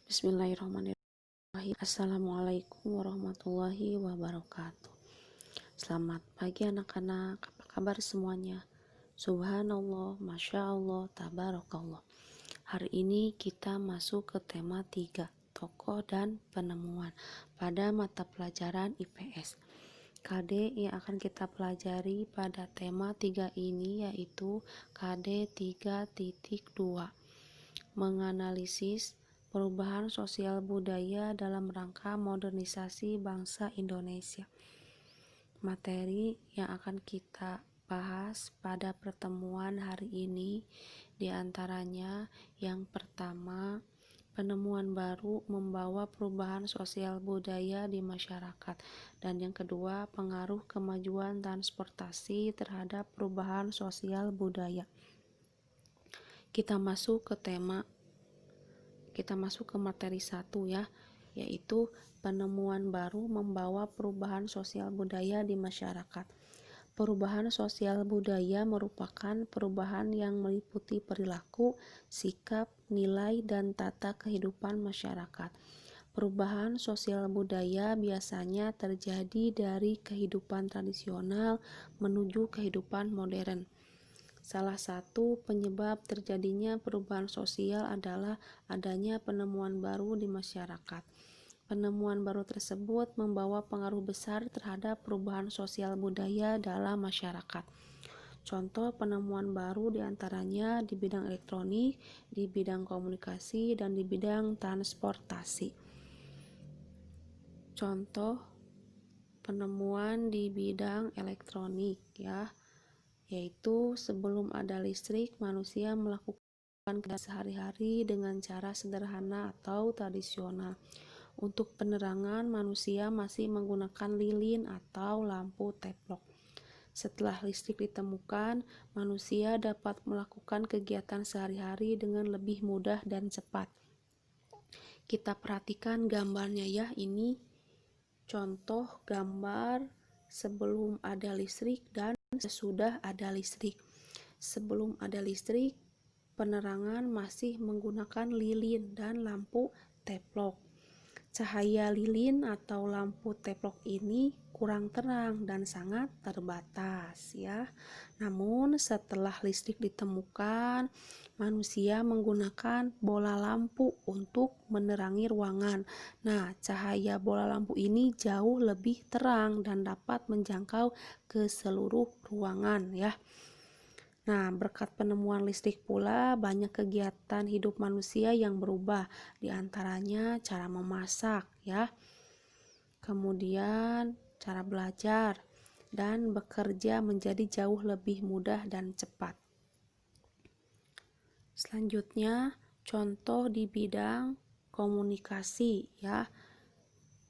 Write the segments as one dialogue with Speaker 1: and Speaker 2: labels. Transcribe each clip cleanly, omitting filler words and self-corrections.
Speaker 1: Bismillahirrahmanirrahim. Assalamualaikum warahmatullahi wabarakatuh. Selamat pagi anak-anak, apa kabar semuanya? Subhanallah, Masya Allah, Tabarakallah. Hari ini kita masuk ke tema 3, tokoh dan penemuan pada mata pelajaran IPS. KD yang akan kita pelajari pada tema 3 ini yaitu KD 3.2, menganalisis perubahan sosial budaya dalam rangka modernisasi bangsa Indonesia. Materi yang akan kita bahas pada pertemuan hari ini diantaranya yang pertama, penemuan baru membawa perubahan sosial budaya di masyarakat, dan yang kedua, pengaruh kemajuan transportasi terhadap perubahan sosial budaya. Kita masuk ke materi 1 ya, yaitu penemuan baru membawa perubahan sosial budaya di masyarakat. Perubahan sosial budaya merupakan perubahan yang meliputi perilaku, sikap, nilai, dan tata kehidupan masyarakat. Perubahan sosial budaya biasanya terjadi dari kehidupan tradisional menuju kehidupan modern. Salah satu penyebab terjadinya perubahan sosial adalah adanya penemuan baru di masyarakat. Penemuan baru tersebut membawa pengaruh besar terhadap perubahan sosial budaya dalam masyarakat. Contoh penemuan baru diantaranya di bidang elektronik, di bidang komunikasi, dan di bidang transportasi. Contoh penemuan di bidang elektronik ya, yaitu sebelum ada listrik, manusia melakukan kegiatan sehari-hari dengan cara sederhana atau tradisional. Untuk penerangan, manusia masih menggunakan lilin atau lampu teplok. Setelah listrik ditemukan, manusia dapat melakukan kegiatan sehari-hari dengan lebih mudah dan cepat. Kita perhatikan gambarnya ya, ini contoh gambar sebelum ada listrik dan sesudah ada listrik. Sebelum ada listrik, penerangan masih menggunakan lilin dan lampu teplok. Cahaya lilin atau lampu teplok ini kurang terang dan sangat terbatas ya. Namun setelah listrik ditemukan, manusia menggunakan bola lampu untuk menerangi ruangan. Nah, cahaya bola lampu ini jauh lebih terang dan dapat menjangkau ke seluruh ruangan ya. Nah, berkat penemuan listrik pula banyak kegiatan hidup manusia yang berubah, diantaranya cara memasak ya, kemudian cara belajar dan bekerja menjadi jauh lebih mudah dan cepat. Selanjutnya, contoh di bidang komunikasi ya.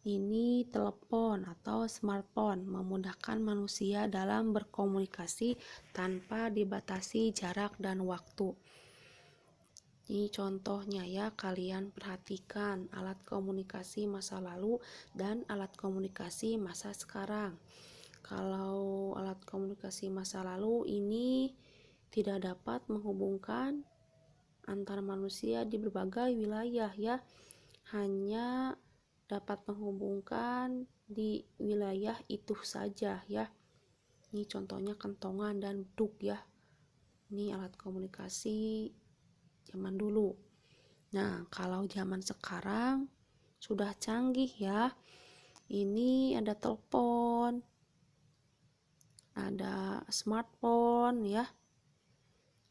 Speaker 1: Ini telepon atau smartphone memudahkan manusia dalam berkomunikasi tanpa dibatasi jarak dan waktu. Ini contohnya ya, kalian perhatikan alat komunikasi masa lalu dan alat komunikasi masa sekarang. Kalau alat komunikasi masa lalu ini tidak dapat menghubungkan antar manusia di berbagai wilayah ya, hanya dapat menghubungkan di wilayah itu saja ya. Ini contohnya kentongan dan beduk ya. Ini alat komunikasi zaman dulu. Nah, kalau zaman sekarang sudah canggih ya. Ini ada telepon, ada smartphone ya.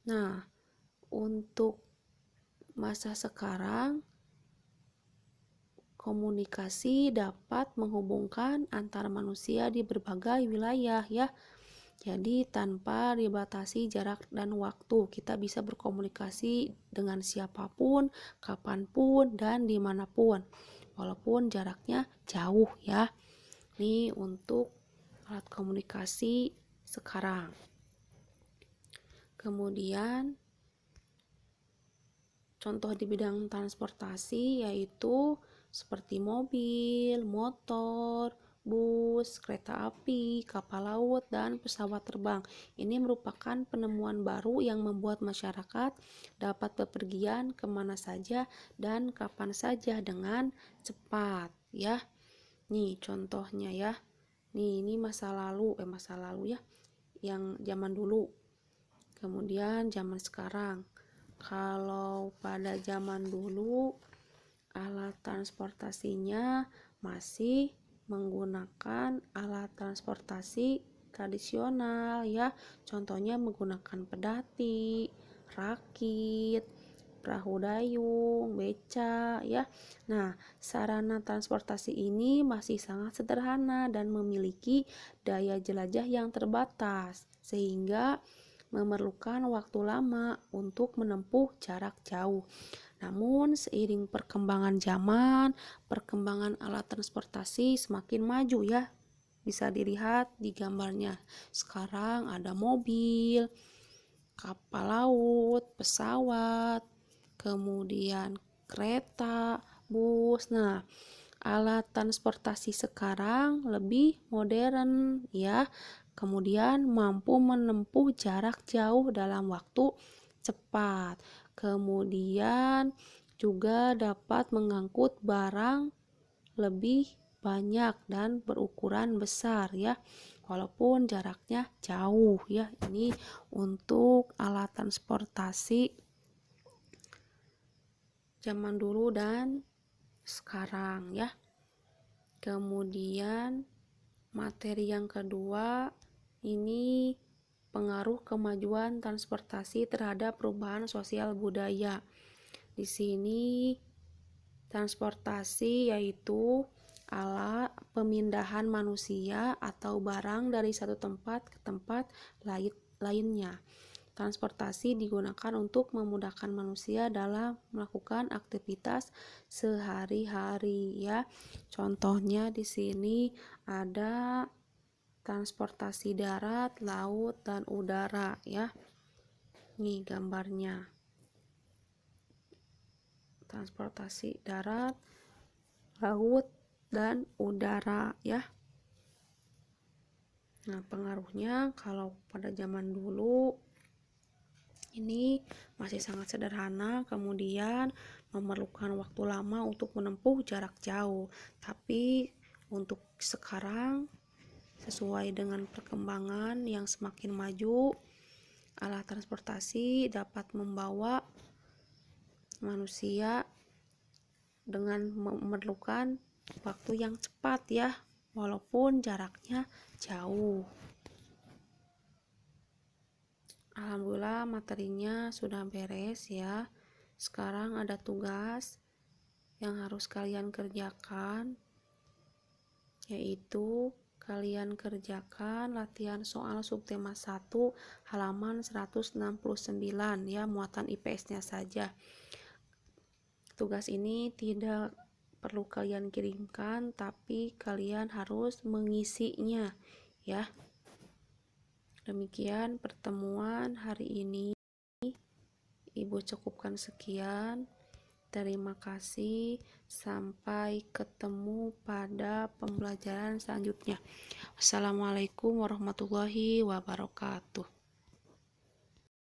Speaker 1: Nah, untuk masa sekarang komunikasi dapat menghubungkan antar manusia di berbagai wilayah ya. Jadi tanpa dibatasi jarak dan waktu, kita bisa berkomunikasi dengan siapapun, kapanpun, dan dimanapun, walaupun jaraknya jauh ya. Ini untuk alat komunikasi sekarang. Kemudian contoh di bidang transportasi yaitu seperti mobil, motor, bus, kereta api, kapal laut, dan pesawat terbang. Ini merupakan penemuan baru yang membuat masyarakat dapat bepergian kemana saja dan kapan saja dengan cepat, ya. Nih contohnya ya. Nih ini masa lalu ya, yang zaman dulu. Kemudian zaman sekarang. Kalau pada zaman dulu alat transportasinya masih menggunakan alat transportasi tradisional ya. Contohnya menggunakan pedati, rakit, perahu dayung, beca ya. Nah, sarana transportasi ini masih sangat sederhana dan memiliki daya jelajah yang terbatas sehingga memerlukan waktu lama untuk menempuh jarak jauh. Namun, seiring perkembangan zaman, perkembangan alat transportasi semakin maju ya. Bisa dilihat di gambarnya. Sekarang ada mobil, kapal laut, pesawat, kemudian kereta, bus. Nah, alat transportasi sekarang lebih modern ya. Kemudian mampu menempuh jarak jauh dalam waktu cepat. Kemudian juga dapat mengangkut barang lebih banyak dan berukuran besar ya. Walaupun jaraknya jauh ya. Ini untuk alat transportasi zaman dulu dan sekarang ya. Kemudian materi yang kedua ini pengaruh kemajuan transportasi terhadap perubahan sosial budaya. Di sini transportasi yaitu alat pemindahan manusia atau barang dari satu tempat ke tempat lainnya. Transportasi digunakan untuk memudahkan manusia dalam melakukan aktivitas sehari-hari ya. Contohnya di sini ada transportasi darat, laut, dan udara ya. Nih gambarnya. Transportasi darat, laut, dan udara ya. Nah, pengaruhnya kalau pada zaman dulu ini masih sangat sederhana, kemudian memerlukan waktu lama untuk menempuh jarak jauh. Tapi untuk sekarang, sesuai dengan perkembangan yang semakin maju, alat transportasi dapat membawa manusia dengan memerlukan waktu yang cepat ya, walaupun jaraknya jauh. Alhamdulillah materinya sudah beres ya. Sekarang ada tugas yang harus kalian kerjakan, yaitu kalian kerjakan latihan soal subtema 1 halaman 169 ya, muatan IPS-nya saja. Tugas ini tidak perlu kalian kirimkan, tapi kalian harus mengisinya ya. Demikian pertemuan hari ini. Ibu cukupkan sekian. Terima kasih. Sampai ketemu pada pembelajaran selanjutnya. Wassalamualaikum warahmatullahi wabarakatuh.